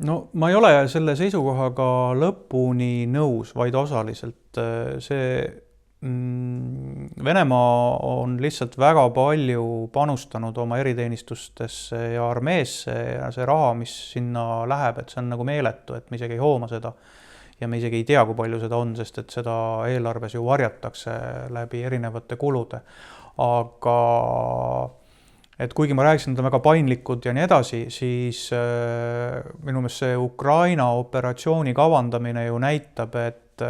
No ma ei ole selle seisukohaga lõpuni nõus, vaid osaliselt. Venemaa on lihtsalt väga palju panustanud oma eriteenistustesse ja armeesse ja see raha, mis sinna läheb, et see on nagu meeletu, et me isegi ei hooma seda. Ja me isegi ei tea, kui palju seda on, sest et seda eelarves ju varjatakse läbi erinevate kulude. Aga et kuigi ma rääkisin, et on väga paindlikud ja nii edasi, siis minu meelest see Ukraina operatsiooni kavandamine ju näitab, et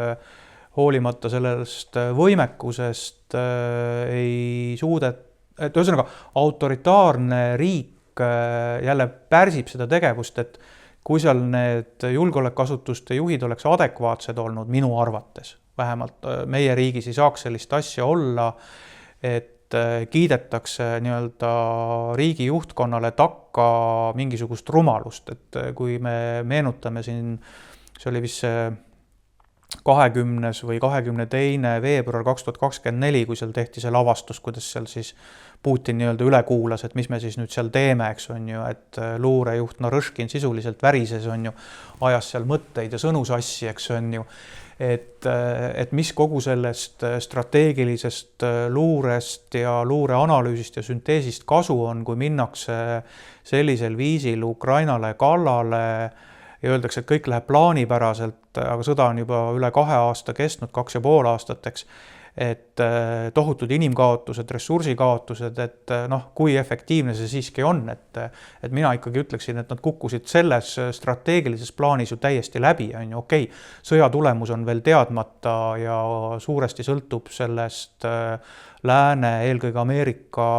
hoolimata sellest võimekusest ei suudet, et ühesõnaga autoritaarne riik jälle pärsib seda tegevust, et kui seal need julgeolekuasutuste juhid oleks adekvaatsed olnud minu arvates, vähemalt meie riigis ei saaks sellist asja olla, et kiidetakse nii-öelda riigi juhtkonnale takka mingisugust rumalust, et kui me meenutame siin, see oli vist see 20. või 22. veebruar 2024, kui seal tehti see lavastus, kuidas seal siis Putin nii-öelda üle kuulas, et mis me siis nüüd seal teeme, eks on ju, et luurejuht Narõškin sisuliselt värises, on ju, ajas seal mõtteid ja sõnu sassi, eks on ju, et mis kogu sellest strateegilisest luurest ja luureanalüüsist ja sünteesist kasu on, kui minnakse sellisel viisil Ukrainale kallale ja öeldakse, et kõik läheb plaanipäraselt, aga sõda on juba üle 2 aasta kestnud, 2,5 aastat, eks, et tohutud inimkaotused, ressursikaotused, et noh, kui efektiivne see siiski on, et mina ikkagi ütleksin, et nad kukkusid selles strateegilises plaanis ju täiesti läbi, on ju, okei, sõja tulemus on veel teadmata ja suuresti sõltub sellest lääne, eelkõige Ameerika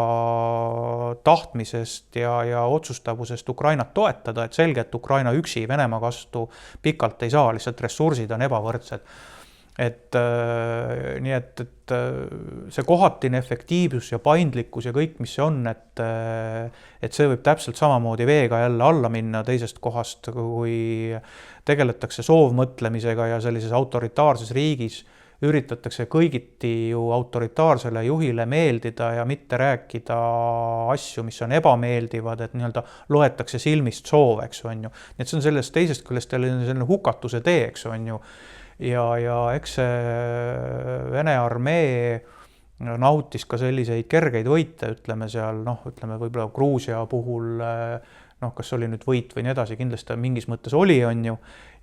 tahtmisest ja otsustavusest Ukrainat toetada, et selge, et Ukraina üksi Venemaa vastu pikalt ei saa, lihtsalt ressursid on ebavõrdsed. Nii et see kohatine efektiivsus ja paindlikkus ja kõik, mis see on, et see võib täpselt samamoodi veega jälle alla minna teisest kohast, kui tegeletakse soovmõtlemisega ja sellises autoritaarses riigis üritatakse kõigiti ju autoritaarsele juhile meeldida ja mitte rääkida asju, mis on ebameeldivad, et nii-öelda loetakse silmist soov, eks on ju. Nii et see on sellest teisest küljest selline hukatuse tee, eks on ju. Ja eks see Vene armee nautis ka selliseid kergeid võite, ütleme seal, ütleme võib-olla Gruusia puhul, kas oli nüüd võit või nii edasi, kindlasti mingis mõttes oli, on ju,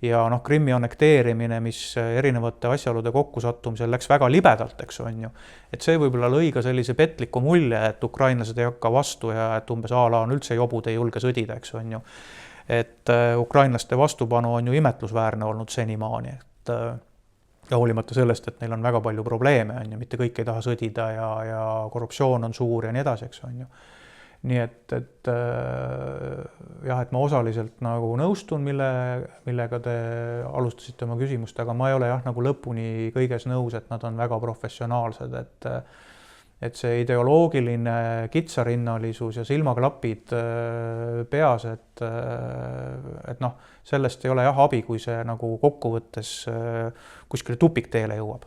ja Krimmi annekteerimine, mis erinevate asjaolude kokkusattumisel läks väga libedalt, eks on ju, et see võib-olla lõi ka sellise petliku mulje, et ukrainlased ei hakka vastu ja et umbes ala on üldse jobud ei julge sõdida, eks on ju, et ukrainlaste vastupanu on ju imetlusväärne olnud senimaani, ja hoolimata sellest, et neil on väga palju probleeme, on ju, mitte kõik ei taha sõdida ja korruptsioon on suur ja nii edasi, eks on ju. Nii et jah, et ma osaliselt nagu nõustun, millega te alustasite oma küsimust, aga ma ei ole jah nagu lõpuni kõiges nõus, et nad on väga professionaalsed, et see ideoloogiline kitsarinnalisus ja silmaklapid peas, et sellest ei ole jah abi, kui see nagu kokkuvõttes kuskile tupikteele jõuab.